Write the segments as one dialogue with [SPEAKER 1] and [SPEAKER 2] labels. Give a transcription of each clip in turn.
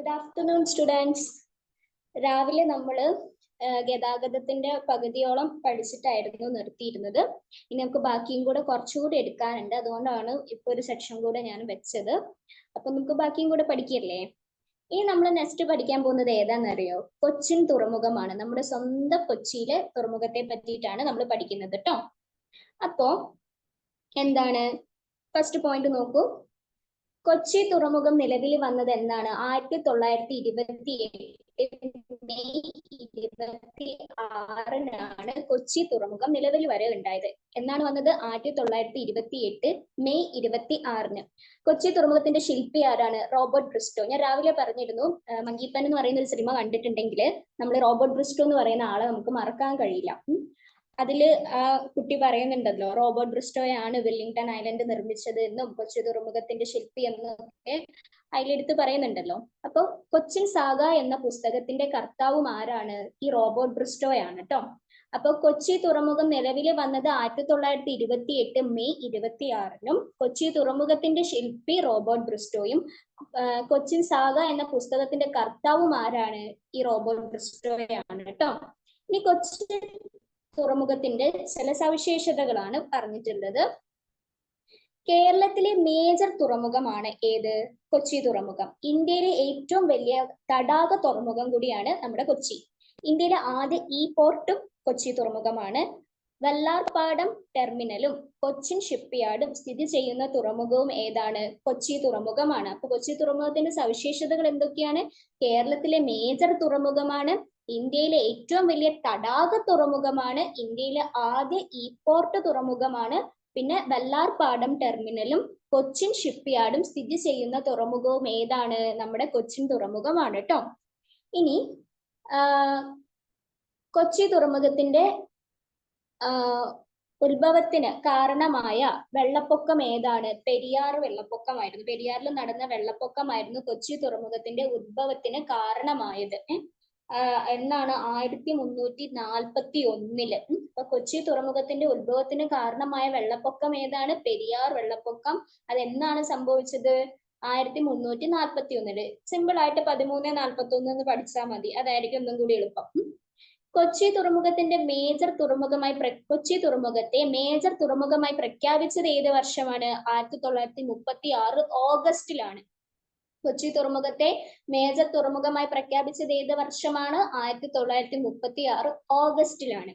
[SPEAKER 1] Good afternoon students. രാവിലെ നമ്മൾ ഗതാഗതത്തിന്റെ പകുതിയോളം പഠിച്ചിട്ടായിരുന്നു നിർത്തിയിരുന്നത്. ഇനി നമുക്ക് ബാക്കിയും കൂടെ കുറച്ചുകൂടി എടുക്കാനുണ്ട്. അതുകൊണ്ടാണ് ഇപ്പൊ ഒരു സെക്ഷൻ കൂടെ ഞാൻ വെച്ചത്. അപ്പൊ നമുക്ക് ബാക്കിയും കൂടെ പഠിക്കില്ലേ? ഇനി നമ്മൾ നെക്സ്റ്റ് പഠിക്കാൻ പോകുന്നത് ഏതാണെന്നറിയോ? കൊച്ചിൻ തുറമുഖമാണ്. നമ്മുടെ സ്വന്തം കൊച്ചിയിലെ തുറമുഖത്തെ പറ്റിയിട്ടാണ് നമ്മൾ പഠിക്കുന്നത് കേട്ടോ. അപ്പോ എന്താണ് ഫസ്റ്റ് പോയിന്റ് നോക്കൂ. കൊച്ചി തുറമുഖം നിലവിൽ വന്നത് എന്നാണ്? 1928 മെയ് 26-നാണ് കൊച്ചി തുറമുഖം നിലവിൽ വരെ ഉണ്ടായത്. എന്നാണ് വന്നത്? 1928 മെയ് 26-ന്. കൊച്ചി തുറമുഖത്തിന്റെ ശില്പി ആരാണ്? Robert Bristow. ഞാൻ രാവിലെ പറഞ്ഞിരുന്നു, മങ്കീപ്പൻ എന്ന് പറയുന്ന ഒരു സിനിമ കണ്ടിട്ടുണ്ടെങ്കിൽ നമ്മൾ റോബർട്ട് ബ്രിസ്റ്റോ എന്ന് പറയുന്ന ആളെ നമുക്ക് മറക്കാൻ കഴിയില്ല. അതില് ആ കുട്ടി പറയുന്നുണ്ടല്ലോ, റോബർട്ട് ബ്രിസ്റ്റോയാണ് വെല്ലിംഗ്ടൺ ഐലൻഡ് നിർമ്മിച്ചത് എന്നും കൊച്ചി തുറമുഖത്തിന്റെ ശില്പി എന്നും ഒക്കെ അതിലെടുത്ത് പറയുന്നുണ്ടല്ലോ. അപ്പൊ കൊച്ചിൻ സാഗ എന്ന പുസ്തകത്തിന്റെ കർത്താവും ആരാണ്? ഈ റോബർട്ട് ബ്രിസ്റ്റോയാണ് കേട്ടോ. അപ്പൊ കൊച്ചി തുറമുഖം നിലവിൽ വന്നത് 1928 മെയ് 26-നും കൊച്ചി തുറമുഖത്തിന്റെ ശില്പി റോബർട്ട് ബ്രിസ്റ്റോയും കൊച്ചിൻ സാഗ എന്ന പുസ്തകത്തിന്റെ കർത്താവും ആരാണ്? ഈ റോബർട്ട് ബ്രിസ്റ്റോയാണ് കേട്ടോ. ഇനി കൊച്ചി തുറമുഖത്തിന്റെ ചില സവിശേഷതകളാണ് പറഞ്ഞിട്ടുള്ളത്. കേരളത്തിലെ മേജർ തുറമുഖമാണ് ഏത്? കൊച്ചി തുറമുഖം. ഇന്ത്യയിലെ ഏറ്റവും വലിയ തടാക തുറമുഖം കൂടിയാണ് നമ്മുടെ കൊച്ചി. ഇന്ത്യയിലെ ആദ്യ പോർട്ടും കൊച്ചി തുറമുഖമാണ്. വല്ലാർപാടം ടെർമിനലും കൊച്ചിൻ ഷിപ്പ്യാർഡും സ്ഥിതി ചെയ്യുന്ന തുറമുഖവും ഏതാണ്? കൊച്ചി തുറമുഖമാണ്. അപ്പൊ കൊച്ചി തുറമുഖത്തിന്റെ സവിശേഷതകൾ എന്തൊക്കെയാണ്? കേരളത്തിലെ മേജർ തുറമുഖമാണ്, ഇന്ത്യയിലെ ഏറ്റവും വലിയ തടാക തുറമുഖമാണ്, ഇന്ത്യയിലെ ആദ്യ പോർട്ട് തുറമുഖമാണ്, പിന്നെ വല്ലാർപാടം ടെർമിനലും കൊച്ചിൻ ഷിപ്പ്യാർഡും സ്ഥിതി ചെയ്യുന്ന തുറമുഖവും ഏതാണ്? നമ്മുടെ കൊച്ചിൻ തുറമുഖമാണ് കേട്ടോ. ഇനി കൊച്ചി തുറമുഖത്തിന്റെ ഉത്ഭവത്തിന് കാരണമായ വെള്ളപ്പൊക്കം ഏതാണ്? പെരിയാർ വെള്ളപ്പൊക്കമായിരുന്നു. പെരിയാറിൽ നടന്ന വെള്ളപ്പൊക്കമായിരുന്നു കൊച്ചി തുറമുഖത്തിന്റെ ഉത്ഭവത്തിന് കാരണമായത്. എന്നാണ്? 1341-ല്. അപ്പൊ കൊച്ചി തുറമുഖത്തിന്റെ ഉത്ഭവത്തിന് കാരണമായ വെള്ളപ്പൊക്കം ഏതാണ്? പെരിയാർ വെള്ളപ്പൊക്കം. അതെന്നാണ് സംഭവിച്ചത്? 1341-ല്. സിമ്പിൾ ആയിട്ട് 1341 എന്ന് പഠിച്ചാൽ മതി, അതായിരിക്കും ഒന്നും കൂടി എളുപ്പം. കൊച്ചി തുറമുഖത്തിന്റെ കൊച്ചി തുറമുഖത്തെ മേജർ തുറമുഖമായി പ്രഖ്യാപിച്ചത് ഏത് വർഷമാണ്? 1936 ഓഗസ്റ്റിലാണ്. കൊച്ചി തുറമുഖത്തെ മേജർ തുറമുഖമായി പ്രഖ്യാപിച്ചത് ഏത് വർഷമാണ്? 1936 ഓഗസ്റ്റിലാണ്.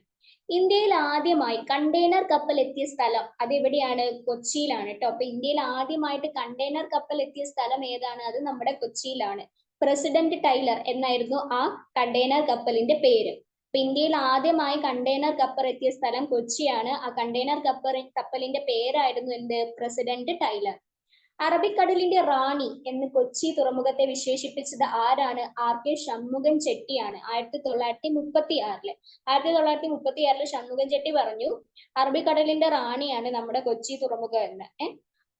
[SPEAKER 1] ഇന്ത്യയിൽ ആദ്യമായി കണ്ടെയ്നർ കപ്പൽ എത്തിയ സ്ഥലം അതെവിടെയാണ്? കൊച്ചിയിലാണ് കേട്ടോ. അപ്പൊ ഇന്ത്യയിൽ ആദ്യമായിട്ട് കണ്ടെയ്നർ കപ്പൽ എത്തിയ സ്ഥലം ഏതാണ്? അത് നമ്മുടെ കൊച്ചിയിലാണ്. പ്രസിഡന്റ് ടൈലർ എന്നായിരുന്നു ആ കണ്ടെയ്നർ കപ്പലിന്റെ പേര്. അപ്പൊ ഇന്ത്യയിൽ ആദ്യമായി കണ്ടെയ്നർ കപ്പൽ എത്തിയ സ്ഥലം കൊച്ചിയാണ്. ആ കണ്ടെയ്നർ കപ്പലിന്റെ പേരായിരുന്നു എന്ത്? President Tyler. അറബിക്കടലിന്റെ റാണി എന്ന് കൊച്ചി തുറമുഖത്തെ വിശേഷിപ്പിച്ചത് ആരാണ്? RK ഷൺമുഖൻ ചെട്ടിയാണ്. 1936-ല്. 1936-ല് ഷൺമുഖൻ ചെട്ടി പറഞ്ഞു അറബിക്കടലിന്റെ റാണിയാണ് നമ്മുടെ കൊച്ചി തുറമുഖം എന്ന്.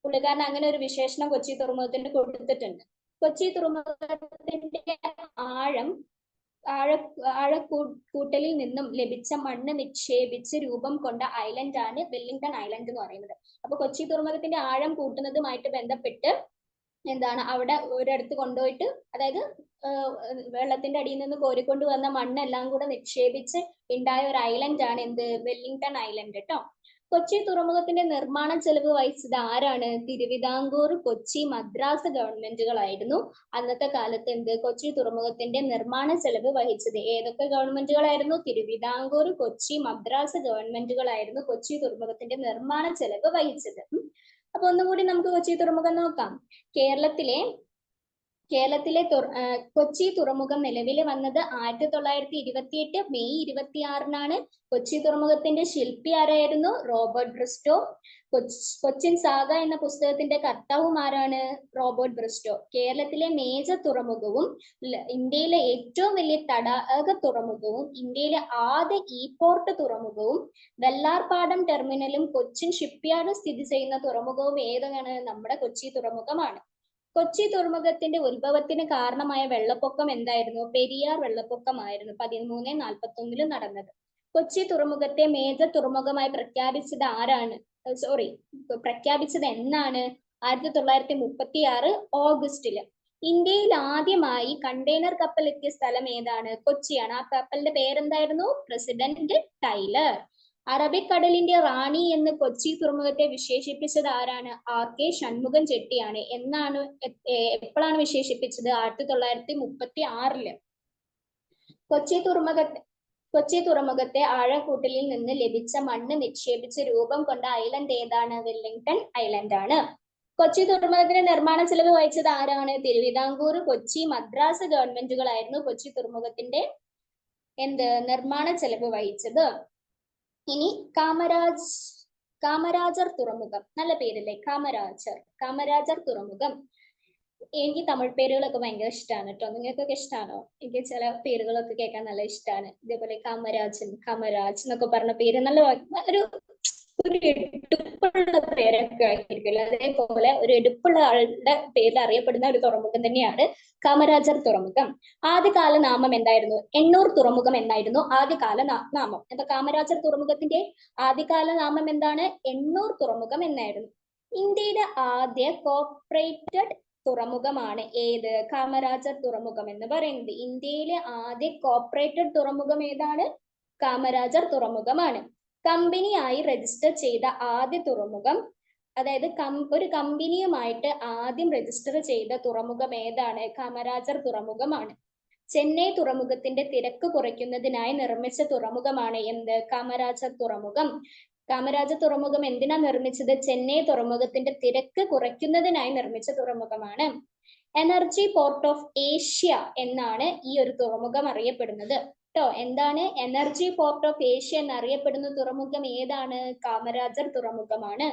[SPEAKER 1] പുള്ളിക്കാരൻ അങ്ങനെ ഒരു വിശേഷണം കൊച്ചി തുറമുഖത്തിന് കൊടുത്തിട്ടുണ്ട്. കൊച്ചി തുറമുഖത്തിന്റെ ആഴക്കൂട്ടലിൽ നിന്നും ലഭിച്ച മണ്ണ് നിക്ഷേപിച്ച് രൂപം കൊണ്ട ഐലൻഡ് ആണ് വെല്ലിംഗ്ടൺ ഐലൻഡ് എന്ന് പറയുന്നത്. അപ്പൊ കൊച്ചി തുറമുഖത്തിന്റെ ആഴം കൂട്ടുന്നതുമായിട്ട് ബന്ധപ്പെട്ട് എന്താണ്, അവിടെ ഒരിടത്ത് കൊണ്ടുപോയിട്ട്, അതായത് വെള്ളത്തിന്റെ അടിയിൽ നിന്ന് കോരിക്കൊണ്ട് വന്ന മണ്ണെല്ലാം കൂടെ നിക്ഷേപിച്ച് ഉണ്ടായ ഒരു ഐലൻഡ് ആണ് എന്ത്? വെല്ലിംഗ്ടൺ ഐലൻഡ് കേട്ടോ. കൊച്ചി തുറമുഖത്തിന്റെ നിർമ്മാണ ചെലവ് വഹിച്ചത് ആരാണ്? തിരുവിതാംകൂർ, കൊച്ചി, മദ്രാസ് ഗവൺമെന്റുകളായിരുന്നു അന്നത്തെ കാലത്ത് എന്ത്? കൊച്ചി തുറമുഖത്തിന്റെ നിർമ്മാണ ചെലവ് വഹിച്ചത്. ഏതൊക്കെ ഗവൺമെന്റുകളായിരുന്നു? തിരുവിതാംകൂർ, കൊച്ചി, മദ്രാസ് ഗവൺമെന്റുകളായിരുന്നു കൊച്ചി തുറമുഖത്തിന്റെ നിർമ്മാണ ചെലവ് വഹിച്ചത്. അപ്പൊ ഒന്നുകൂടി നമുക്ക് കൊച്ചി തുറമുഖം നോക്കാം. കേരളത്തിലെ കൊച്ചി തുറമുഖം നിലവിൽ വന്നത് 1928 മെയ് 26-നാണ്. കൊച്ചി തുറമുഖത്തിന്റെ ശില്പി ആരായിരുന്നു? Robert Bristow. കൊച്ചിൻ സാഗ എന്ന പുസ്തകത്തിന്റെ കർത്താവും ആരാണ്? Robert Bristow. കേരളത്തിലെ മേജർ തുറമുഖവും ഇന്ത്യയിലെ ഏറ്റവും വലിയ തടാക തുറമുഖവും ഇന്ത്യയിലെ ആദ്യ പോർട്ട് തുറമുഖവും വെല്ലാർപാടം ടെർമിനലും കൊച്ചിൻ ഷിപ്പ്യാർഡും സ്ഥിതി ചെയ്യുന്ന തുറമുഖവും ഏതാണ്? നമ്മുടെ കൊച്ചി തുറമുഖമാണ്. കൊച്ചി തുറമുഖത്തിന്റെ ഉത്ഭവത്തിന് കാരണമായ വെള്ളപ്പൊക്കം എന്തായിരുന്നു? പെരിയാർ വെള്ളപ്പൊക്കമായിരുന്നു 1341-ല് നടന്നത്. കൊച്ചി തുറമുഖത്തെ മേജർ തുറമുഖമായി പ്രഖ്യാപിച്ചത് ആരാണ്? പ്രഖ്യാപിച്ചത് എന്നാണ്? 1936 ഓഗസ്റ്റില്. ഇന്ത്യയിൽ ആദ്യമായി കണ്ടെയ്നർ കപ്പൽ എത്തിയ സ്ഥലം ഏതാണ്? കൊച്ചിയാണ്. ആ കപ്പലിന്റെ പേരെന്തായിരുന്നു? President Tyler. അറബിക്കടലിന്റെ റാണി എന്ന് കൊച്ചി തുറമുഖത്തെ വിശേഷിപ്പിച്ചത് ആരാണ്? RK ഷൺമുഖം ചെട്ടിയാണ്. എന്നാണ് എപ്പോഴാണ് വിശേഷിപ്പിച്ചത്? 1936. കൊച്ചി തുറമുഖത്തെ ആഴക്കൂട്ടലിൽ നിന്ന് ലഭിച്ച മണ്ണ് നിക്ഷേപിച്ച് രൂപം കൊണ്ട ഐലൻഡ് ഏതാണ്? വെല്ലിംഗ്ടൺ ഐലൻഡ് ആണ്. കൊച്ചി തുറമുഖത്തിന്റെ നിർമ്മാണ ചെലവ് വഹിച്ചത് ആരാണ്? തിരുവിതാംകൂർ, കൊച്ചി, മദ്രാസ് ഗവൺമെന്റുകളായിരുന്നു കൊച്ചി തുറമുഖത്തിന്റെ നിർമ്മാണ ചെലവ് വഹിച്ചത്. ഇനി കാമരാജർ തുറമുഖം, നല്ല പേരല്ലേ? കാമരാജർ തുറമുഖം. എനിക്ക് തമിഴ് പേരുകളൊക്കെ ഭയങ്കര ഇഷ്ടമാണ് കേട്ടോ. നിങ്ങൾക്കൊക്കെ ഇഷ്ടമാണോ? എനിക്ക് ചില പേരുകളൊക്കെ കേൾക്കാൻ നല്ല ഇഷ്ടമാണ്. ഇതേപോലെ കാമരാജ് എന്നൊക്കെ പറഞ്ഞ പേര് നല്ല ഒരു എടുപ്പുള്ള പേരൊക്കെ ആയിരിക്കുമല്ലോ. അതേപോലെ ഒരു എടുപ്പുള്ള ആളുടെ പേരിൽ അറിയപ്പെടുന്ന ഒരു തുറമുഖം തന്നെയാണ് കാമരാജർ തുറമുഖം. ആദ്യകാല നാമം എന്തായിരുന്നു? എണ്ണൂർ തുറമുഖം എന്നായിരുന്നു ആദ്യകാല നാമം. അപ്പൊ കാമരാജർ തുറമുഖത്തിന്റെ ആദ്യകാല നാമം എന്താണ്? എണ്ണൂർ തുറമുഖം എന്നായിരുന്നു. ഇന്ത്യയുടെ ആദ്യ കോർപ്പറേറ്റഡ് തുറമുഖമാണ് ഏത്? കാമരാജർ തുറമുഖം എന്ന് പറയുന്നത്. ഇന്ത്യയിലെ ആദ്യ കോർപ്പറേറ്റഡ് തുറമുഖം ഏതാണ്? കാമരാജർ തുറമുഖമാണ്. കമ്പനിയായി രജിസ്റ്റർ ചെയ്ത ആദ്യ തുറമുഖം, അതായത് ഒരു കമ്പനിയുമായിട്ട് ആദ്യം രജിസ്റ്റർ ചെയ്ത തുറമുഖം ഏതാണ്? കാമരാജർ തുറമുഖമാണ്. ചെന്നൈ തുറമുഖത്തിന്റെ തിരക്ക് കുറയ്ക്കുന്നതിനായി നിർമ്മിച്ച തുറമുഖമാണ് എന്ത്? കാമരാജർ തുറമുഖം. കാമരാജർ തുറമുഖം എന്തിനാ നിർമ്മിച്ചത്? ചെന്നൈ തുറമുഖത്തിന്റെ തിരക്ക് കുറയ്ക്കുന്നതിനായി നിർമ്മിച്ച തുറമുഖമാണ്. എനർജി പോർട്ട് ഓഫ് ഏഷ്യ എന്നാണ് ഈ ഒരു തുറമുഖം അറിയപ്പെടുന്നത് കേട്ടോ. എന്താണ്? എനർജി പോർട്ട് ഓഫ് ഏഷ്യ എന്നറിയപ്പെടുന്ന തുറമുഖം ഏതാണ്? കാമരാജർ തുറമുഖമാണ്.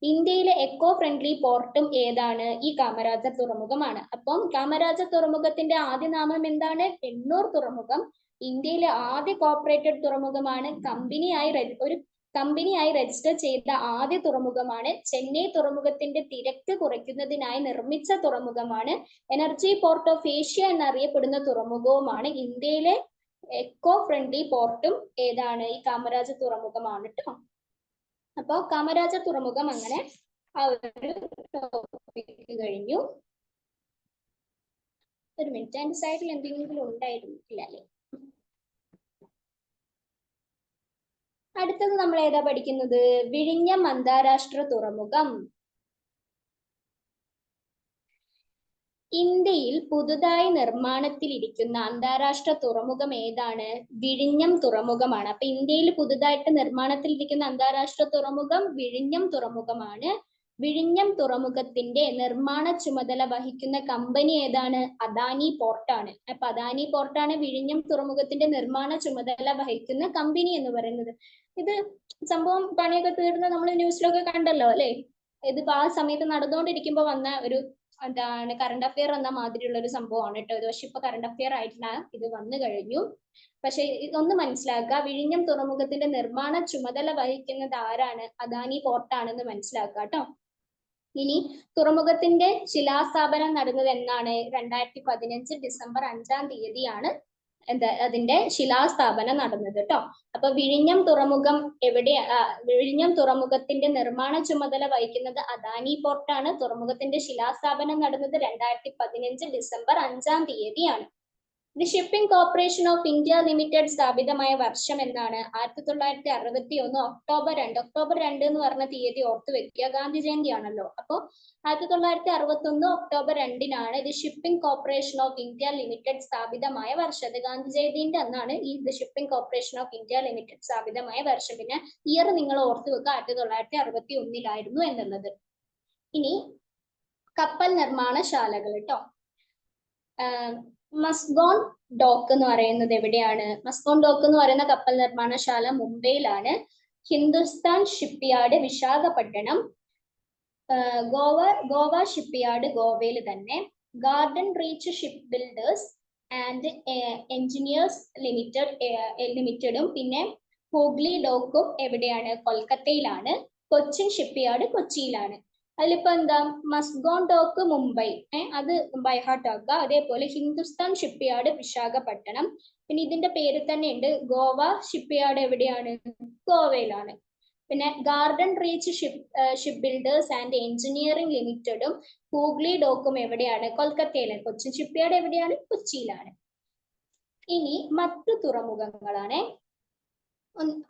[SPEAKER 1] ഇന്ത്യയിലെ എക്കോ ഫ്രണ്ട്ലി പോർട്ടും ഏതാണ്? ഈ കാമരാജർ തുറമുഖമാണ്. അപ്പം കാമരാജർ തുറമുഖത്തിന്റെ ആദ്യ നാമം എന്താണ്? എണ്ണൂർ തുറമുഖം. ഇന്ത്യയിലെ ആദ്യ കോർപ്പറേറ്റഡ് തുറമുഖമാണ്. കമ്പനിയായി രജിസ്റ്റർ ചെയ്ത ആദ്യ തുറമുഖമാണ്. ചെന്നൈ തുറമുഖത്തിന്റെ തിരക്ക് കുറയ്ക്കുന്നതിനായി നിർമ്മിച്ച തുറമുഖമാണ്. എനർജി പോർട്ട് ഓഫ് ഏഷ്യ എന്നറിയപ്പെടുന്ന തുറമുഖവുമാണ്. ഇന്ത്യയിലെ എക്കോ ഫ്രണ്ട്ലി പോർട്ടും ഏതാണ്? ഈ കാമരാജർ തുറമുഖമാണ് കേട്ടോ. അപ്പൊ കാമരാജർ തുറമുഖം അങ്ങനെ ആ ഒരു ടോപ്പിക് കഴിഞ്ഞു. ഒരു മിനിറ്റ്, അതിന്റെ സൈഡിൽ എന്തെങ്കിലും ഉണ്ടായിരുന്നില്ല അല്ലേ? അടുത്തത് നമ്മൾ ഏതാ പഠിക്കുന്നത്? വിഴിഞ്ഞം അന്താരാഷ്ട്ര തുറമുഖം. ഇന്ത്യയിൽ പുതുതായി നിർമ്മാണത്തിലിരിക്കുന്ന അന്താരാഷ്ട്ര തുറമുഖം ഏതാണ്? വിഴിഞ്ഞം തുറമുഖമാണ്. അപ്പൊ ഇന്ത്യയിൽ പുതുതായിട്ട് നിർമ്മാണത്തിലിരിക്കുന്ന അന്താരാഷ്ട്ര തുറമുഖം വിഴിഞ്ഞം തുറമുഖമാണ്. വിഴിഞ്ഞം തുറമുഖത്തിന്റെ നിർമ്മാണ ചുമതല വഹിക്കുന്ന കമ്പനി ഏതാണ്? അദാനി പോർട്ടാണ്. അപ്പൊ അദാനി പോർട്ടാണ് വിഴിഞ്ഞം തുറമുഖത്തിന്റെ നിർമ്മാണ ചുമതല വഹിക്കുന്ന കമ്പനി എന്ന് പറയുന്നത്. ഇത് സംഭവം പണിയൊക്കെ തീർന്ന് നമ്മൾ ന്യൂസിലൊക്കെ കണ്ടല്ലോ അല്ലെ? ഇതിപ്പോ ആ സമയത്ത് നടന്നുകൊണ്ടിരിക്കുമ്പോ വന്ന ഒരു കറണ്ട് അഫെയർ എന്ന മാതിരിയുള്ള ഒരു സംഭവമാണ് കേട്ടോ ഇത്. പക്ഷെ ഇപ്പൊ കറണ്ട് അഫെയർ ആയിട്ടില്ല, ഇത് വന്നു കഴിഞ്ഞു. പക്ഷെ ഇതൊന്ന് മനസ്സിലാക്കുക, വിഴിഞ്ഞം തുറമുഖത്തിന്റെ നിർമ്മാണ ചുമതല വഹിക്കുന്നത് ആരാണ്? അദാനി പോർട്ടാണെന്ന് മനസ്സിലാക്കുക കേട്ടോ. ഇനി തുറമുഖത്തിന്റെ ശിലാസ്ഥാപനം നടന്നത് എന്നാണ്? 2015 ഡിസംബർ 5-ാം തീയതിയാണ് അതിന്റെ ശിലാസ്ഥാപനം നടന്നത് കേട്ടോ. അപ്പൊ വിഴിഞ്ഞം തുറമുഖം വിഴിഞ്ഞം തുറമുഖത്തിന്റെ നിർമ്മാണ ചുമതല വഹിക്കുന്നത് അദാനി പോർട്ടാണ്. തുറമുഖത്തിന്റെ ശിലാസ്ഥാപനം നടന്നത് 2015 ഡിസംബർ 5-ാം തീയതിയാണ്. The shipping corporation of India limited സ്ഥാപിതമായ വർഷം എന്നാണ്? 1961 ഒക്ടോബർ 2. ഒക്ടോബർ 2 എന്ന് പറഞ്ഞ തീയതി ഓർത്തു വെക്കുക, ഗാന്ധി ജയന്തി ആണല്ലോ. അപ്പൊ 1961 ഒക്ടോബർ 2-നാണ് the shipping corporation of India limited സ്ഥാപിതമായ വർഷം. അത് ഗാന്ധി ജയന്തിന്റെ അന്നാണ് ഈ the shipping corporation of India limited സ്ഥാപിതമായ വർഷം. പിന്നെ ഇയർ നിങ്ങൾ ഓർത്തു വെക്കുക, 1961-ലായിരുന്നു എന്നുള്ളത്. ഇനി കപ്പൽ നിർമ്മാണശാലകൾ കേട്ടോ. മസ്കോൺ ഡോക്ക് എന്ന് പറയുന്നത് എവിടെയാണ്? മസ്കോൺ ഡോക്ക് എന്ന് പറയുന്ന കപ്പൽ നിർമ്മാണശാല മുംബൈയിലാണ്. ഹിന്ദുസ്ഥാൻ ഷിപ്പ്യാർഡ് വിശാഖപട്ടണം, ഗോവ ഷിപ്പ്യാർഡ് ഗോവയിൽ തന്നെ, garden reach ship builders and engineers ലിമിറ്റഡും പിന്നെ ഹൂഗ്ലി ഡോക്കും എവിടെയാണ്? കൊൽക്കത്തയിലാണ്. കൊച്ചിൻ ഷിപ്പ്യാർഡ് കൊച്ചിയിലാണ്. അതിലിപ്പോ എന്താ? മസ്കോൺ ഡോക്ക് മുംബൈ, അത് ബൈ ഹാർട്ട് ആക്കുക. അതേപോലെ ഹിന്ദുസ്ഥാൻ ഷിപ്പ്യാർഡ് വിശാഖപട്ടണം. പിന്നെ ഇതിന്റെ പേര് തന്നെ ഉണ്ട്, ഗോവ ഷിപ്പ്യാർഡ് എവിടെയാണ്? ഗോവയിലാണ്. പിന്നെ garden reach ship builders and engineering ലിമിറ്റഡും ഹൂഗ്ലി ഡോക്കും എവിടെയാണ്? കൊൽക്കത്തയിലെ. കൊച്ചിൻ ഷിപ്പ്യാർഡ് എവിടെയാണ്? കൊച്ചിയിലാണ്. ഇനി മറ്റു തുറമുഖങ്ങളാണ്.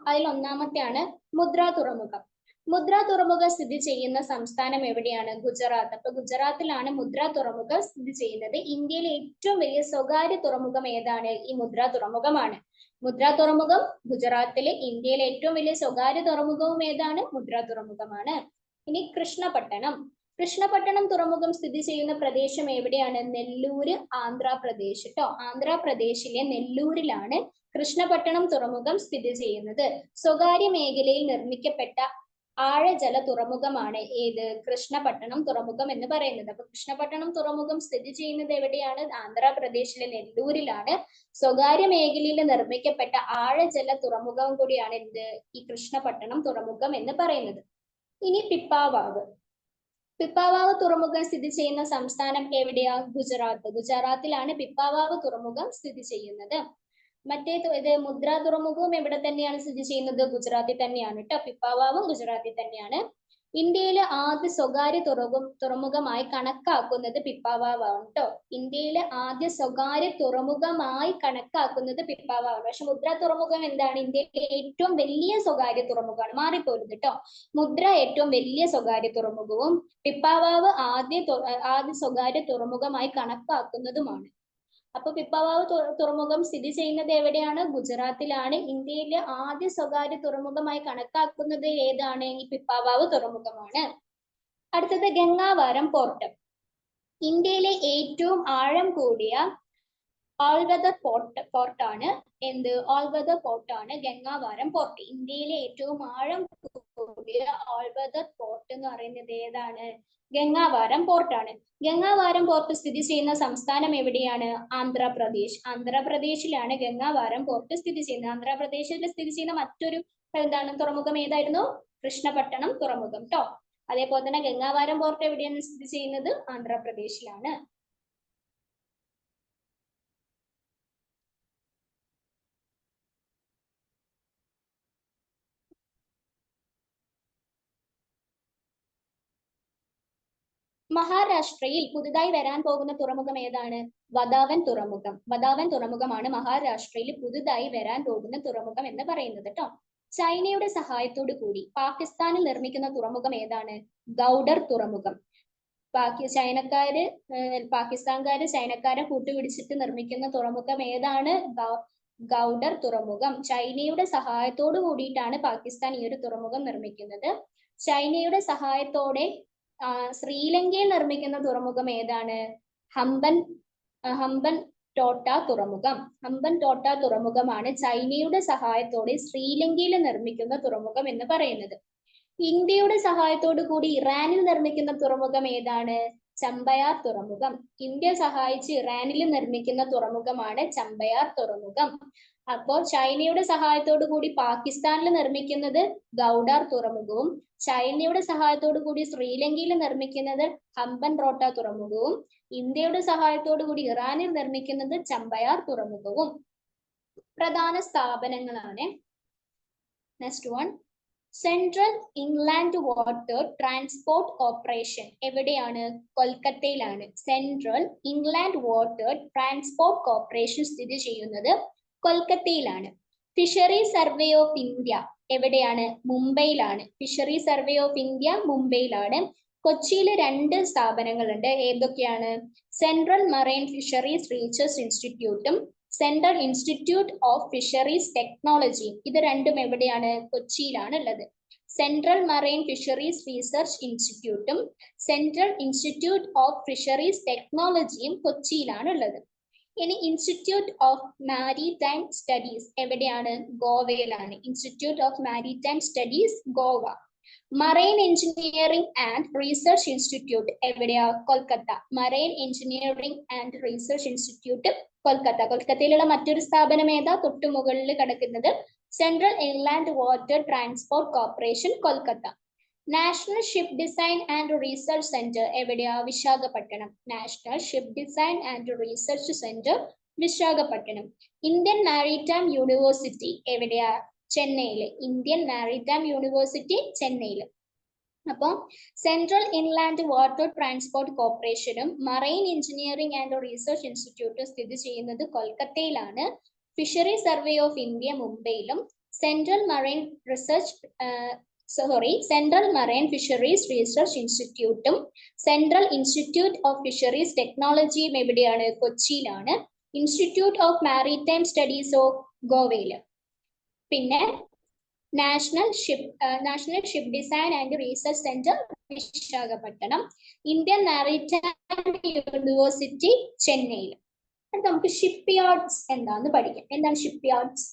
[SPEAKER 1] അതിൽ ഒന്നാമത്തെയാണ് മുദ്ര തുറമുഖം. മുദ്ര തുറമുഖം സ്ഥിതി ചെയ്യുന്ന സംസ്ഥാനം എവിടെയാണ്? ഗുജറാത്ത്. അപ്പൊ ഗുജറാത്തിലാണ് മുദ്ര തുറമുഖം സ്ഥിതി ചെയ്യുന്നത്. ഇന്ത്യയിലെ ഏറ്റവും വലിയ സ്വകാര്യ തുറമുഖം ഏതാണ്? ഈ മുദ്ര തുറമുഖമാണ്. മുദ്ര തുറമുഖം ഗുജറാത്തിലെ. ഇന്ത്യയിലെ ഏറ്റവും വലിയ സ്വകാര്യ തുറമുഖവും ഏതാണ്? മുദ്ര തുറമുഖമാണ്. ഇനി കൃഷ്ണപട്ടണം. കൃഷ്ണപട്ടണം തുറമുഖം സ്ഥിതി ചെയ്യുന്ന പ്രദേശം എവിടെയാണ്? നെല്ലൂര്, ആന്ധ്രാപ്രദേശ് ട്ടോ. ആന്ധ്രാപ്രദേശിലെ നെല്ലൂരിലാണ് കൃഷ്ണപട്ടണം തുറമുഖം സ്ഥിതി ചെയ്യുന്നത്. സ്വകാര്യ മേഖലയിൽ നിർമ്മിക്കപ്പെട്ട ആഴജല തുറമുഖമാണ് ഏത്? കൃഷ്ണപട്ടണം തുറമുഖം എന്ന് പറയുന്നത്. അപ്പൊ കൃഷ്ണപട്ടണം തുറമുഖം സ്ഥിതി ചെയ്യുന്നത് എവിടെയാണ്? ആന്ധ്രാപ്രദേശിലെ നെല്ലൂരിലാണ്. സ്വകാര്യ മേഖലയിൽ നിർമ്മിക്കപ്പെട്ട ആഴജല തുറമുഖം കൂടിയാണ് എന്ത്? ഈ കൃഷ്ണപട്ടണം തുറമുഖം എന്ന് പറയുന്നത്. ഇനി പിപ്പാവാവ്. പിപ്പാവാവ് തുറമുഖം സ്ഥിതി ചെയ്യുന്ന സംസ്ഥാനം എവിടെയാ? ഗുജറാത്ത്. ഗുജറാത്തിലാണ് പിപ്പാവാവ് തുറമുഖം സ്ഥിതി ചെയ്യുന്നത്. ഇത് മുദ്ര തുറമുഖവും എവിടെ തന്നെയാണ് സ്ഥിതി ചെയ്യുന്നത്? ഗുജറാത്തിൽ തന്നെയാണ് ട്ടോ. പിപ്പാവാവും ഗുജറാത്തിൽ തന്നെയാണ്. ഇന്ത്യയിലെ ആദ്യ സ്വകാര്യ തുറമുഖമായി കണക്കാക്കുന്നത് പിപ്പാവാവാണ് ട്ടോ. ഇന്ത്യയിലെ ആദ്യ സ്വകാര്യ തുറമുഖമായി കണക്കാക്കുന്നത് പിപ്പാവാവാണ്. പക്ഷെ മുദ്ര തുറമുഖം എന്താണ്? ഇന്ത്യയിലെ ഏറ്റവും വലിയ സ്വകാര്യ തുറമുഖമാണ്. മാറിപ്പോരുത് ട്ടോ. മുദ്ര ഏറ്റവും വലിയ സ്വകാര്യ തുറമുഖവും പിപ്പാവാവ് ആദ്യ സ്വകാര്യ തുറമുഖമായി കണക്കാക്കുന്നതുമാണ്. അപ്പൊ പിപ്പാവാവ് തുറമുഖം സ്ഥിതി ചെയ്യുന്നത് എവിടെയാണ്? ഗുജറാത്തിലാണ്. ഇന്ത്യയിലെ ആദ്യ സ്വകാര്യ തുറമുഖമായി കണക്കാക്കുന്നത് ഏതാണ്? ഈ പിപ്പാവാവ് തുറമുഖമാണ്. അടുത്തത് ഗംഗാവാരം പോർട്ട്. ഇന്ത്യയിലെ ഏറ്റവും ആഴം കൂടിയ ഓൾ വെതർ പോർട്ടാണ് എന്ത്? ഓൾ വെതർ പോർട്ടാണ് ഗംഗാവാരം പോർട്ട്. ഇന്ത്യയിലെ ഏറ്റവും ആഴം കൂടിയ ഓൾ വെതർ പോർട്ട് എന്ന് പറയുന്നത് ഏതാണ്? ഗംഗാവാരം പോർട്ടാണ്. ഗംഗാവാരം പോർട്ട് സ്ഥിതി ചെയ്യുന്ന സംസ്ഥാനം എവിടെയാണ്? ആന്ധ്രാപ്രദേശ്. ആന്ധ്രാപ്രദേശിലാണ് ഗംഗാവാരം പോർട്ട് സ്ഥിതി ചെയ്യുന്നത്. ആന്ധ്രാപ്രദേശിൽ സ്ഥിതി ചെയ്യുന്ന മറ്റൊരു തുറമുഖം ഏതായിരുന്നു? കൃഷ്ണപട്ടണം തുറമുഖം ട്ടോ. അതേപോലെ തന്നെ ഗംഗാവാരം പോർട്ട് എവിടെയാണ് സ്ഥിതി ചെയ്യുന്നത്? ആന്ധ്രാപ്രദേശിലാണ്. മഹാരാഷ്ട്രയിൽ പുതുതായി വരാൻ പോകുന്ന തുറമുഖം ഏതാണ്? വദാവൻ തുറമുഖം. വദാവൻ തുറമുഖമാണ് മഹാരാഷ്ട്രയിൽ പുതുതായി വരാൻ പോകുന്ന തുറമുഖം എന്ന് പറയുന്നത് ട്ടോ. ചൈനയുടെ സഹായത്തോടു കൂടി പാകിസ്ഥാനിൽ നിർമ്മിക്കുന്ന തുറമുഖം ഏതാണ്? ഗൗഡർ തുറമുഖം. പാകിസ്ഥാൻകാര് ചൈനക്കാരെ കൂട്ടുപിടിച്ചിട്ട് നിർമ്മിക്കുന്ന തുറമുഖം ഏതാണ്? ഗൗഡർ തുറമുഖം. ചൈനയുടെ സഹായത്തോടു കൂടിയിട്ടാണ് പാകിസ്ഥാൻ ഈ ഒരു തുറമുഖം നിർമ്മിക്കുന്നത്. ചൈനയുടെ സഹായത്തോടെ ശ്രീലങ്കയിൽ നിർമ്മിക്കുന്ന തുറമുഖം ഏതാണ്? ഹംബൻ ടോട്ട തുറമുഖം. ഹംബൻ ടോട്ട തുറമുഖമാണ് ചൈനയുടെ സഹായത്തോടെ ശ്രീലങ്കയിൽ നിർമ്മിക്കുന്ന തുറമുഖം എന്ന് പറയുന്നത്. ഇന്ത്യയുടെ സഹായത്തോടു കൂടി ഇറാനിൽ നിർമ്മിക്കുന്ന തുറമുഖം ഏതാണ്? ചമ്പയാർ തുറമുഖം. ഇന്ത്യ സഹായിച്ച് ഇറാനിൽ നിർമ്മിക്കുന്ന തുറമുഖമാണ് ചമ്പയാർ തുറമുഖം. അപ്പോൾ ചൈനയുടെ സഹായത്തോടു കൂടി പാകിസ്ഥാനിൽ നിർമ്മിക്കുന്നത് ഗൗഡാർ തുറമുഖവും ചൈനയുടെ സഹായത്തോടു കൂടി ശ്രീലങ്കയിൽ നിർമ്മിക്കുന്നത് ഹംബൻ ടോട്ട തുറമുഖവും ഇന്ത്യയുടെ സഹായത്തോടു കൂടി ഇറാനിൽ നിർമ്മിക്കുന്നത് ചമ്പയാർ തുറമുഖവും. പ്രധാന സ്ഥാപനങ്ങളാണ്. Next one, central inland water transport corporation എവിടെയാണ്? കൊൽക്കത്തയിലാണ്. Central inland water transport corporation സ്ഥിതി ചെയ്യുന്നത് കൊൽക്കത്തയിലാണ്. ഫിഷറി സർവേ ഓഫ് ഇന്ത്യ എവിടെയാണ്? മുംബൈയിലാണ്. ഫിഷറി സർവേ ഓഫ് ഇന്ത്യ മുംബൈയിലാണ്. കൊച്ചിയിൽ 2 സ്ഥാപനങ്ങളുണ്ട്. ഏതൊക്കെയാണ്? സെൻട്രൽ മറൈൻ ഫിഷറീസ് റിസർച്ച് ഇൻസ്റ്റിറ്റ്യൂട്ടും central institute of fisheries technology. ഇത് രണ്ടും എവിടെയാണ്? കൊച്ചിയിലാണ് ഉള്ളത്. സെൻട്രൽ മറൈൻ ഫിഷറീസ് റിസർച്ച് ഇൻസ്റ്റിറ്റ്യൂട്ടും സെൻട്രൽ ഇൻസ്റ്റിറ്റ്യൂട്ട് ഓഫ് ഫിഷറീസ് ടെക്നോളജിയും കൊച്ചിയിലാണ് ഉള്ളത്. ഇനി ഇൻസ്റ്റിറ്റ്യൂട്ട് ഓഫ് മാരിടൈം സ്റ്റഡീസ് എവിടെയാണ്? ഗോവയിലാണ്. Institute of maritime studies Goa. Marine engineering and research institute എവിടെയാ? Kolkata. Marine engineering and research institute Kolkata. കൊൽക്കത്തയിലുള്ള മറ്റൊരു സ്ഥാപനം ഏതാ? തൊട്ടുമുകളിൽ കിടക്കുന്നത് central inland water transport corporation Kolkata. National ship design and research centre എവിടെയാ? Visakhapatnam. National ship design and research centre Visakhapatnam. Indian maritime university എവിടെയാ? ചെന്നൈയില്. ഇന്ത്യൻ മാരിടൈം യൂണിവേഴ്സിറ്റി ചെന്നൈയില്. അപ്പോൾ സെൻട്രൽ ഇൻലാൻഡ് വാട്ടർ ട്രാൻസ്പോർട്ട് കോർപ്പറേഷനും മറൈൻ എഞ്ചിനീയറിംഗ് ആൻഡ് റിസർച്ച് ഇൻസ്റ്റിറ്റ്യൂട്ടും സ്ഥിതി ചെയ്യുന്നത് കൊൽക്കത്തയിലാണ്. ഫിഷറി സർവേ ഓഫ് ഇന്ത്യ മുംബൈയിലും സെൻട്രൽ മറൈൻ ഫിഷറീസ് റിസർച്ച് ഇൻസ്റ്റിറ്റ്യൂട്ടും സെൻട്രൽ ഇൻസ്റ്റിറ്റ്യൂട്ട് ഓഫ് ഫിഷറീസ് ടെക്നോളജിയും എവിടെയാണ്? കൊച്ചിയിലാണ്. ഇൻസ്റ്റിറ്റ്യൂട്ട് ഓഫ് മാരിടൈം സ്റ്റഡീസോ ഗോവയില്. പിന്നെ national ship design and research centre Visakhapatnam. Indian maritime university ചെന്നൈയിൽ. നമുക്ക് ഷിപ്പ് യാർഡ്സ് എന്താന്ന് പഠിക്കാം. എന്താണ് ship yards?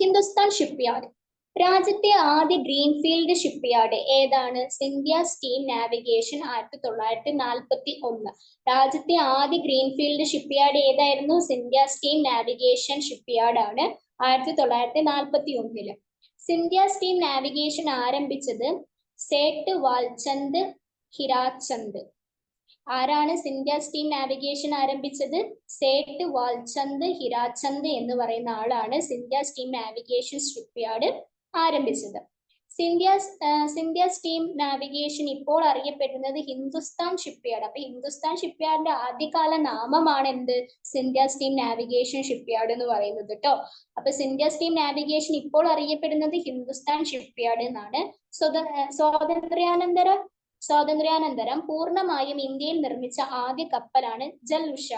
[SPEAKER 1] Hindustan ship yard. രാജ്യത്തെ ആദ്യ ഗ്രീൻഫീൽഡ് ഷിപ്പ് യാർഡ് ഏതാണ്? Scindia steam navigation 1941. രാജ്യത്തെ ആദ്യ ഗ്രീൻഫീൽഡ് ഷിപ്പ് യാർഡ് ഏതായിരുന്നു? Scindia steam navigation ship yard ആണ് 1941. സിന്ധ്യ സ്റ്റീം നാവിഗേഷൻ ആരംഭിച്ചത് സേട്ട് വാൽചന്ദ് ഹിരാചന്ദ്. ആരാണ് സിന്ധ്യ സ്റ്റീം നാവിഗേഷൻ ആരംഭിച്ചത്? സേട്ട് വാൽചന്ദ് ഹിരാചന്ദ് എന്ന് പറയുന്ന ആളാണ് Scindia steam navigation ship yard ആരംഭിച്ചത്. സിന്ധ്യ സ്റ്റീം നാവിഗേഷൻ ഇപ്പോൾ അറിയപ്പെടുന്നത് ഹിന്ദുസ്ഥാൻ ഷിപ്പ് യാർഡ്. അപ്പൊ ഹിന്ദുസ്ഥാൻ ഷിപ്പ് യാർഡിന്റെ ആദ്യകാല നാമമാണ് എന്ത്? Scindia steam navigation ship yard എന്ന് പറയുന്നത് കേട്ടോ. അപ്പൊ സിന്ധ്യ സ്റ്റീം നാവിഗേഷൻ ഇപ്പോൾ അറിയപ്പെടുന്നത് ഹിന്ദുസ്ഥാൻ ഷിപ്പ് യാർഡ് എന്നാണ്. സ്വാതന്ത്ര്യാനന്തരം പൂർണ്ണമായും ഇന്ത്യയിൽ നിർമ്മിച്ച ആദ്യ കപ്പലാണ് ജൽ ഉഷ.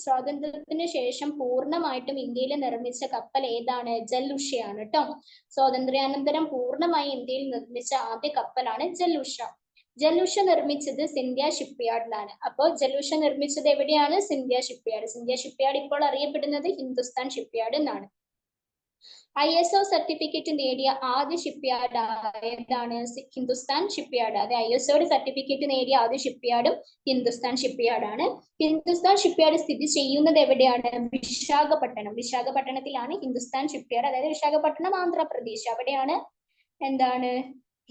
[SPEAKER 1] സ്വാതന്ത്ര്യത്തിന് ശേഷം പൂർണ്ണമായിട്ടും ഇന്ത്യയിൽ നിർമ്മിച്ച കപ്പൽ ഏതാണ്? ജൽ ഉഷയാണ് കേട്ടോ. സ്വാതന്ത്ര്യാനന്തരം പൂർണ്ണമായും ഇന്ത്യയിൽ നിർമ്മിച്ച ആദ്യ കപ്പലാണ് ജൽ ഉഷ. ജൽ ഉഷ നിർമ്മിച്ചത് സിന്ധ്യ ഷിപ്പ് യാർഡിലാണ്. അപ്പോൾ ജൽ ഉഷ നിർമ്മിച്ചത് എവിടെയാണ്? Scindia shipyard. Scindia shipyard ഇപ്പോൾ അറിയപ്പെടുന്നത് ഹിന്ദുസ്ഥാൻ ഷിപ്പ് യാർഡ് എന്നാണ്. ISO സർട്ടിഫിക്കറ്റ് നേടിയ ആദ്യ ഷിപ്പ് യാർഡ് ഏതാണ്? Hindustan ship yard. അത് ISOയുടെ സർട്ടിഫിക്കറ്റ് നേടിയ ആദ്യ ഷിപ്പ് യാർഡും ഹിന്ദുസ്ഥാൻ ഷിപ്പ് യാർഡാണ്. ഹിന്ദുസ്ഥാൻ ഷിപ്പ് യാർഡ് സ്ഥിതി ചെയ്യുന്നത് എവിടെയാണ്? വിശാഖപട്ടണം. വിശാഖപട്ടണത്തിലാണ് ഹിന്ദുസ്ഥാൻ ഷിപ്പ് യാർഡ്, അതായത് വിശാഖപട്ടണം ആന്ധ്രാപ്രദേശ്, അവിടെയാണ് എന്താണ്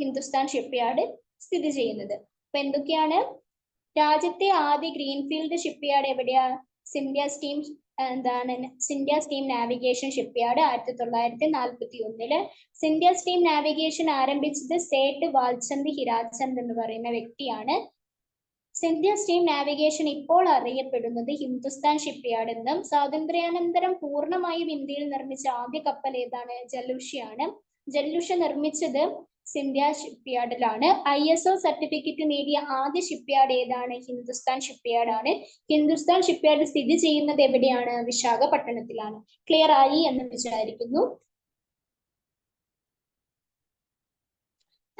[SPEAKER 1] ഹിന്ദുസ്ഥാൻ ഷിപ്പ് യാർഡ് സ്ഥിതി ചെയ്യുന്നത്. അപ്പൊ എന്തൊക്കെയാണ്? രാജ്യത്തെ ആദ്യ ഗ്രീൻഫീൽഡ് ഷിപ്പ് യാർഡ് എവിടെയാ? Scindia steam navigation ship yard 1941. Scindia steam navigation ആരംഭിച്ചത് സേട്ട് വാൽചന്ദ് ഹിരാചന്ദ് എന്ന് പറയുന്ന വ്യക്തിയാണ്. സിന്ധ്യ സ്റ്റീം നാവിഗേഷൻ ഇപ്പോൾ അറിയപ്പെടുന്നത് ഹിന്ദുസ്ഥാൻ ഷിപ്പ് യാർഡ് എന്നും. സ്വാതന്ത്ര്യാനന്തരം പൂർണ്ണമായും ഇന്ത്യയിൽ നിർമ്മിച്ച ആദ്യ കപ്പൽ ഏതാണ്? ജല്ലുഷയാണ്. ജല്ലുഷ നിർമ്മിച്ചത് സിന്ധ്യ ഷിപ്പ് യാർഡിലാണ്. ISO സർട്ടിഫിക്കറ്റ് നേടിയ ആദ്യ ഷിപ്പ് യാർഡ് ഏതാണ്? ഹിന്ദുസ്ഥാൻ ഷിപ്പ് യാർഡ് ആണ്. ഹിന്ദുസ്ഥാൻ ഷിപ്പ് യാർഡ് സ്ഥിതി ചെയ്യുന്നത് എവിടെയാണ്? വിശാഖപട്ടണത്തിലാണ്. ക്ലിയർ ആയി എന്ന് വിചാരിക്കുന്നു.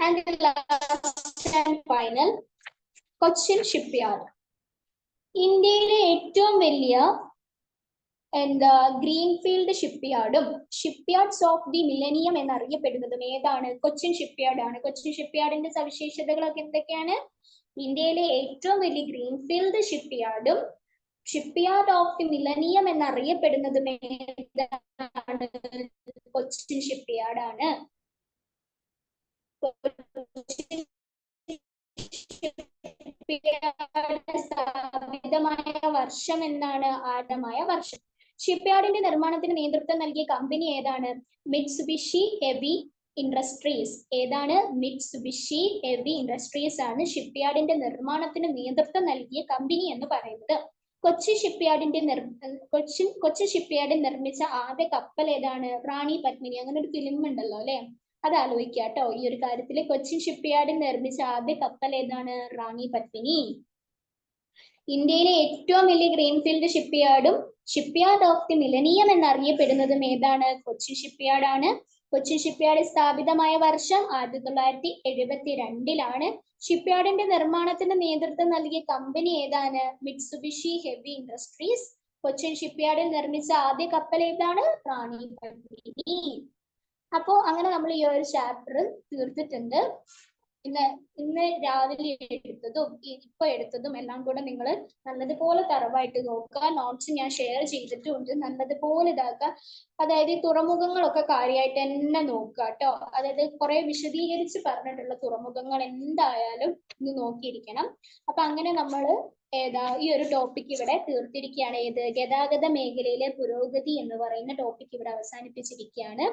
[SPEAKER 1] And last and final, Cochin ship yard. ഇന്ത്യയിലെ ഏറ്റവും വലിയ ഗ്രീൻഫീൽഡ് ഷിപ്പ് യാർഡും ship yards of the millennium എന്നറിയപ്പെടുന്നതും ഏതാണ്? കൊച്ചിൻ ഷിപ്പ് യാർഡ് ആണ്. കൊച്ചിൻ ഷിപ്പ് യാർഡിന്റെ സവിശേഷതകളൊക്കെ എന്തൊക്കെയാണ്? ഇന്ത്യയിലെ ഏറ്റവും വലിയ ഗ്രീൻഫീൽഡ് ഷിപ്പ് യാർഡും ship yard of the millennium എന്നറിയപ്പെടുന്നതും ഏതാണ്? കൊച്ചിൻ ഷിപ്പ് യാർഡ് ആണ്. സ്ഥാപിതമായ വർഷം എന്നാണ്? ആദ്യമായ വർഷം. ഷിപ്പ് യാർഡിന്റെ നിർമ്മാണത്തിന് നേതൃത്വം നൽകിയ കമ്പനി ഏതാണ്? Mitsubishi heavy industries. ഏതാണ്? മിറ്റ്സുബിഷി ഹെവി ഇൻഡസ്ട്രീസ് ആണ് ഷിപ്പ് യാർഡിന്റെ നിർമ്മാണത്തിന് നേതൃത്വം നൽകിയ കമ്പനി എന്ന് പറയുന്നത്. കൊച്ചി ഷിപ്പ് യാർഡിൽ നിർമ്മിച്ച ആദ്യ കപ്പൽ ഏതാണ്? റാണി പത്മിനി. അങ്ങനെ ഒരു ഫിലിം ഉണ്ടല്ലോ അല്ലെ, അത് ആലോചിക്കുക കേട്ടോ. ഈ ഒരു കാര്യത്തില് കൊച്ചിൻ ഷിപ്പ് യാർഡിൽ നിർമ്മിച്ച ആദ്യ കപ്പൽ ഏതാണ്? റാണി പത്മിനി. ഇന്ത്യയിലെ ഏറ്റവും വലിയ ഗ്രീൻഫീൽഡ് ഷിപ്പ് യാർഡും ship yard of the millennium എന്നറിയപ്പെടുന്നതും ഏതാണ്? കൊച്ചിൻ ഷിപ്പ് യാർഡ് ആണ്. കൊച്ചിൻ ഷിപ്പ് യാർഡ് സ്ഥാപിതമായ വർഷം 1972. ഷിപ്പ് യാർഡിന്റെ നിർമ്മാണത്തിന് നേതൃത്വം നൽകിയ കമ്പനി ഏതാണ്? Mitsubishi heavy industries. Cochin ship യാർഡിൽ നിർമ്മിച്ച ആദ്യ കപ്പൽ ഏതാണ്? റാണി പത്മിനി. അപ്പോ അങ്ങനെ നമ്മൾ ഈ ഒരു ചാപ്റ്റർ തീർത്തിട്ടുണ്ട്. ഇന്ന് രാവിലെ എടുത്തതും ഇപ്പൊ എടുത്തതും എല്ലാം കൂടെ നിങ്ങൾ നല്ലതുപോലെ തറവായിട്ട് നോക്കുക. നോട്ട്സ് ഞാൻ ഷെയർ ചെയ്തിട്ടുണ്ട്, നല്ലതുപോലെ ഇതാക്കുക. അതായത് ഈ തുറമുഖങ്ങളൊക്കെ കാര്യമായിട്ട് തന്നെ നോക്കുക കേട്ടോ. അതായത് കുറെ വിശദീകരിച്ച് പറഞ്ഞിട്ടുള്ള തുറമുഖങ്ങൾ എന്തായാലും ഇന്ന് നോക്കിയിരിക്കണം. അപ്പൊ അങ്ങനെ നമ്മൾ ഏതാ ഈ ഒരു ടോപ്പിക് ഇവിടെ തീർത്തിരിക്കുകയാണ്. ഏത് ഗതാഗത മേഖലയിലെ പുരോഗതി എന്ന് പറയുന്ന ടോപ്പിക് ഇവിടെ അവസാനിപ്പിച്ചിരിക്കുകയാണ്.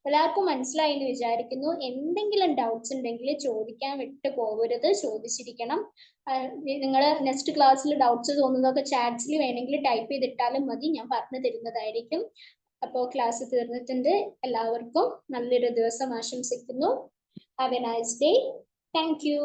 [SPEAKER 1] എല്ലാവർക്കും മനസ്സിലായി എന്ന് വിചാരിക്കുന്നു. എന്തെങ്കിലും ഡൗട്ട്സ് ഉണ്ടെങ്കിൽ ചോദിക്കാൻ വിട്ടു പോകരുത്, ചോദിച്ചിരിക്കണം. നിങ്ങൾ നെക്സ്റ്റ് ക്ലാസ്സിൽ ഡൗട്ട്സ് തോന്നുന്നതൊക്കെ ചാറ്റ്സിൽ വേണമെങ്കിൽ ടൈപ്പ് ചെയ്തിട്ടാലും മതി, ഞാൻ പറഞ്ഞു തരുന്നതായിരിക്കും. അപ്പോൾ ക്ലാസ് തീർന്നിട്ടുണ്ട്. എല്ലാവർക്കും നല്ലൊരു ദിവസം ആശംസിക്കുന്നു. Have A nice day. Thank you.